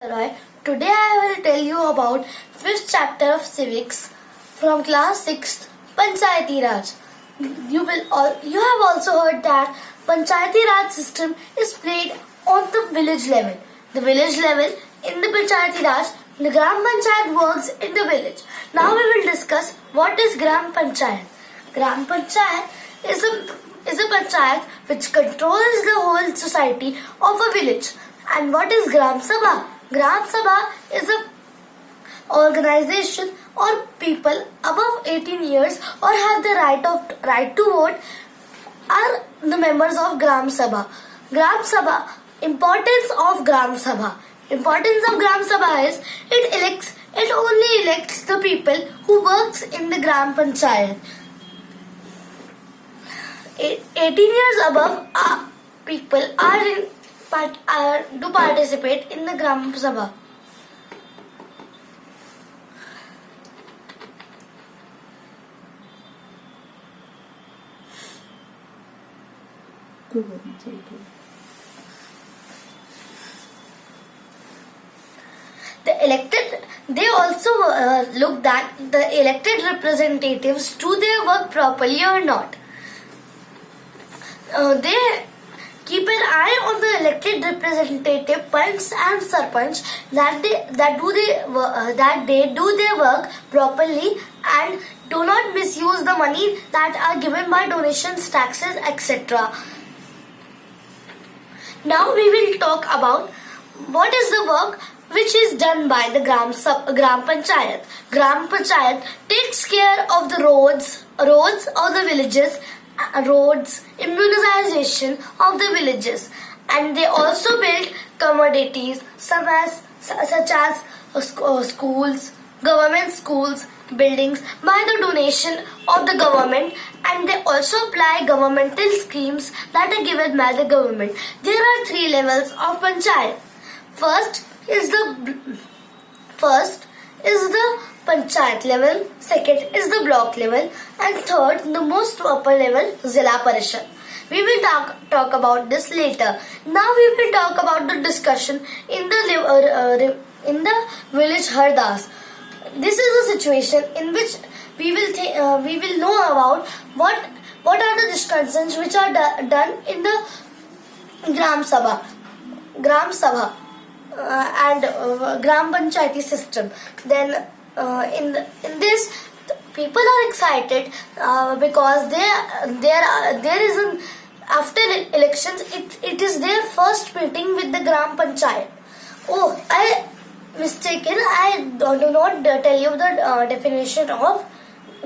Roy. Today I will tell you about fifth chapter of Civics from class 6th Panchayati Raj. You have also heard that Panchayati Raj system is played on the village level. The village level in the Panchayati Raj, the Gram Panchayat works in the village. Now we will discuss what is Gram Panchayat. Gram Panchayat is a panchayat which controls the whole society of a village. And what is Gram Sabha? Gram Sabha is an organization or people above 18 years or have the right to vote are the members of Gram Sabha. Gram Sabha, importance of Gram Sabha. Importance of Gram Sabha is it only elects the people who works in the Gram Panchayat. 18 years above people do participate in the Gram Sabha. They also look that the elected representatives do their work properly or not. They keep an eye on the elected representative, panch and sarpanch that they do their work properly and do not misuse the money that are given by donations, taxes, etc. Now we will talk about what is the work which is done by the Gram Panchayat. Gram Panchayat takes care of the roads of the villages, immunization of the villages, and they also build commodities such as schools, government schools, buildings by the donation of the government, and they also apply governmental schemes that are given by the government. There are 3 levels of panchayat. First is the panchayat level, second is the block level, and third, the most upper level, Zilla Parishad. We will talk about this later. Now we will talk about the discussion in the village Hardas. This is a situation in which we will know about what are the discussions which are done in the Gram Sabha and Gram Panchayati system. Then in this, people are excited because there is an after elections it is their first meeting with the Gram Panchayat. Oh, I mistaken. I do not tell you the definition of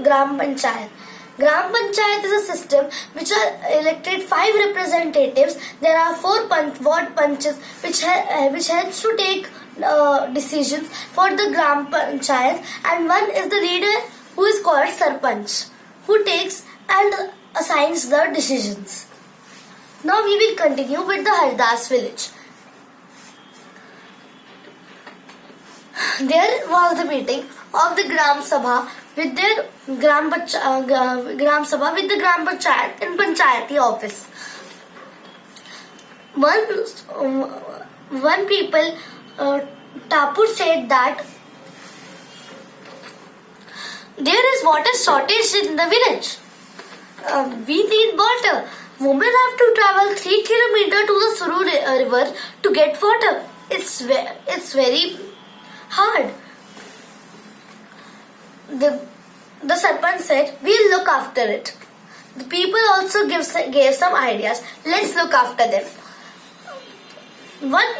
Gram Panchayat. Gram Panchayat is a system which are elected 5 representatives. There are 4 ward panches which helps to take decisions for the Gram Panchayat, and one is the leader who is called Sarpanch, who takes and assigns the decisions. Now we will continue with the Hardas village. There was the meeting of the Gram Sabha with their Gram Sabha with the Gram Panchayat in Panchayati office. One people Tapur said that there is water shortage in the village. We need water. Women have to travel 3 kilometers to the Suru river to get water. It's very hard. The Sarpanch said, we'll look after it. The people also gave some ideas. Let's look after them. One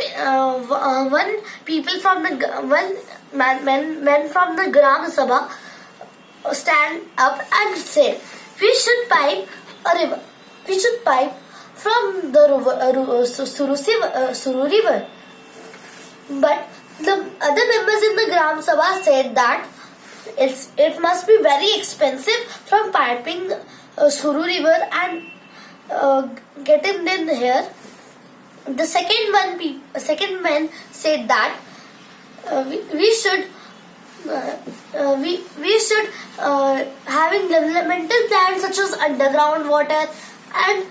man from the Gram Sabha stand up and said, we should pipe a river. We should pipe from the Suru river. But the other members in the Gram Sabha said that it must be very expensive from piping Suru river and getting in here. The second man said that we should having developmental plans such as underground water and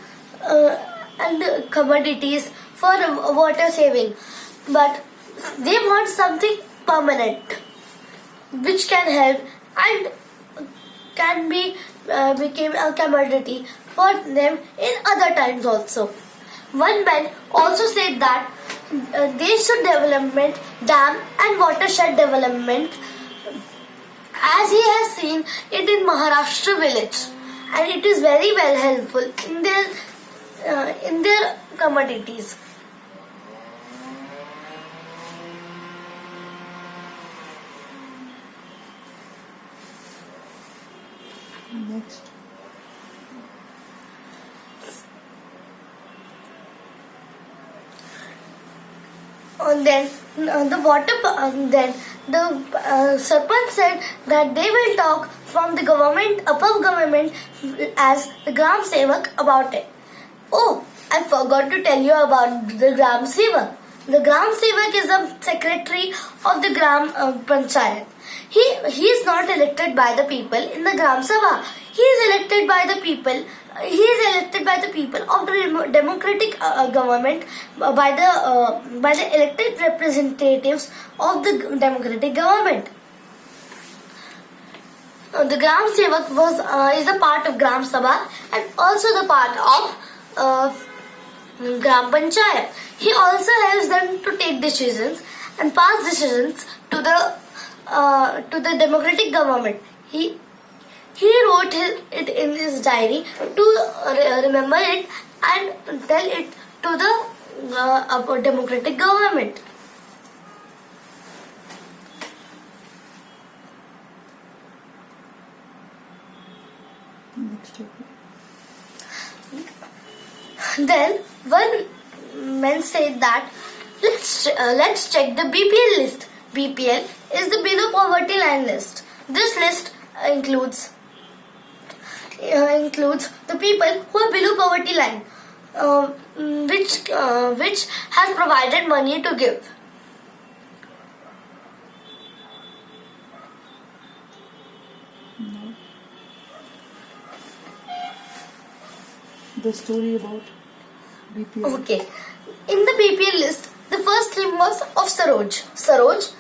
commodities for water saving. But They want something permanent, which can help and can be became a commodity for them in other times also. One man also said that they should development dam and watershed development, as he has seen it in Maharashtra village, and it is very well helpful in their commodities. Next. Then the Sarpanch said that they will talk from the government, above government, as the Gram Sevak about it. Oh, I forgot to tell you about the Gram Sevak. The Gram Sevak is the secretary of the Gram Panchayat. He is not elected by the people in the Gram Sabha. He is elected by the people. He is elected by the people of the democratic government, by the elected representatives of the democratic government. The Gram Sevak is a part of Gram Sabha and also the part of Gram Panchayat. He also helps them to take decisions and pass decisions to the democratic government. He wrote it in his diary to remember it and tell it to the democratic government. Next topic. Then one man said that let's check the BPL list. BPL is the below poverty line list. This list includes the people who are below poverty line, which has provided money to give. No. The story about BPL. Okay, in the BPL list, the first name was of Saroj. Saroj,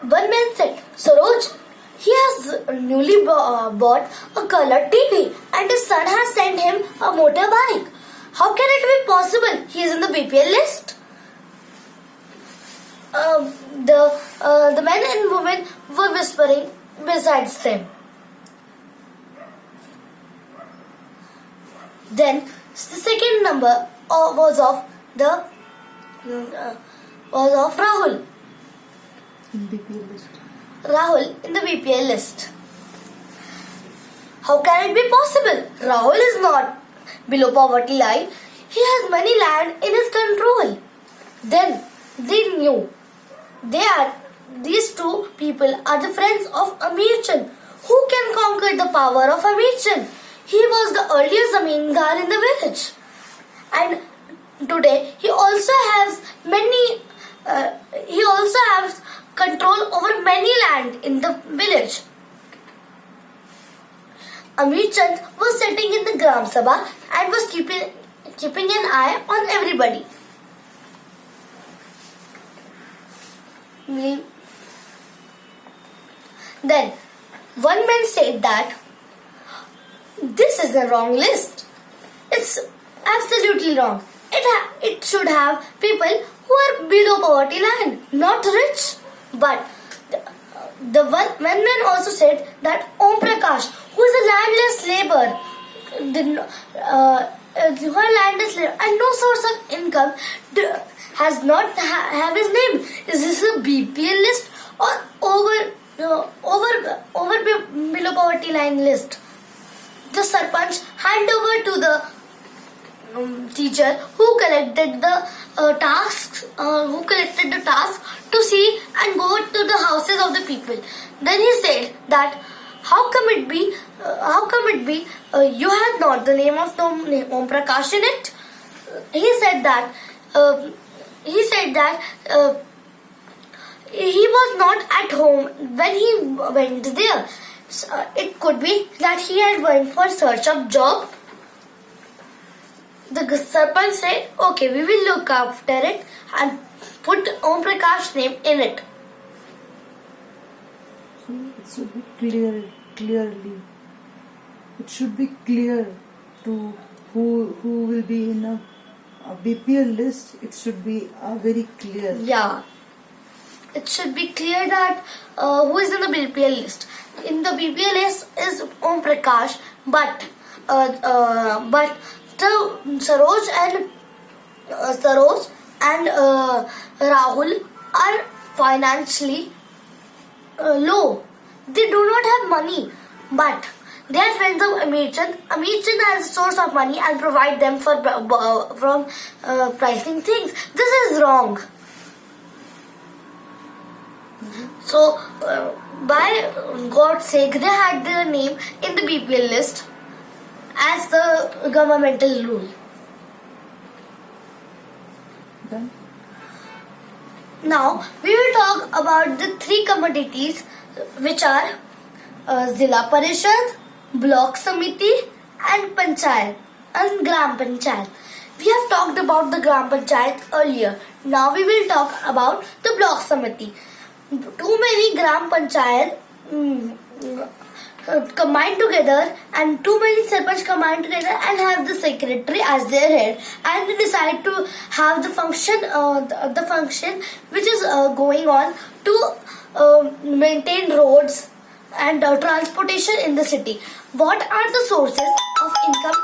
one man said, Saroj, he has newly bought a colored TV and his son has sent him a motorbike. How can it be possible? He is in the BPL list. The men and women were whispering besides them. Then the second number was of Rahul. In BPL list. Rahul in the BPL list. How can it be possible? Rahul is not below poverty line. He has many land in his control. Then they knew these two people are the friends of Amir Chand. Who can conquer the power of Amir Chand? He was the earliest zamindar in the village, and today he also has control over many land in the village. Amir Chand was sitting in the Gram Sabha and was keeping an eye on everybody. Then one man said that this is the wrong list. It's absolutely wrong. It should have people who are below poverty line, not rich. But the one man also said that Om Prakash, who is a landless labor, who are landless labor and no source of income, has not have his name. Is this a BPL list or over below poverty line list? The Sarpanch hand over to the teacher who collected the tasks, to see and go to the houses of the people. Then he said that how come it be you had not the name of Om Prakash in it? He said that he was not at home when he went there. It could be that he had went for search of job. The Sarpanch said, okay, we will look after it and put Om Prakash name in it. So it should be clearly. It should be clear to who will be in a BPL list. It should be very clear. Yeah. It should be clear that who is in the BPL list. In the BPL list is Om Prakash, but Saroj and Rahul are financially low. They do not have money, but they are friends of Amit Chand. Amit Chand has a source of money and provide them from pricing things. This is wrong. So, by God's sake, they had their name in the BPL list as the governmental rule. Done. Now, we will talk about the three commodities which are Zilla Parishad, Block Samiti and Panchayat and Gram Panchayat. We have talked about the Gram Panchayat earlier. Now we will talk about the Block Samiti. Too many Gram Panchayat combine together and too many Sarpanch combine together and have the secretary as their head, and they decide to have the function which is going on to maintain roads and transportation in the city. What are the sources of income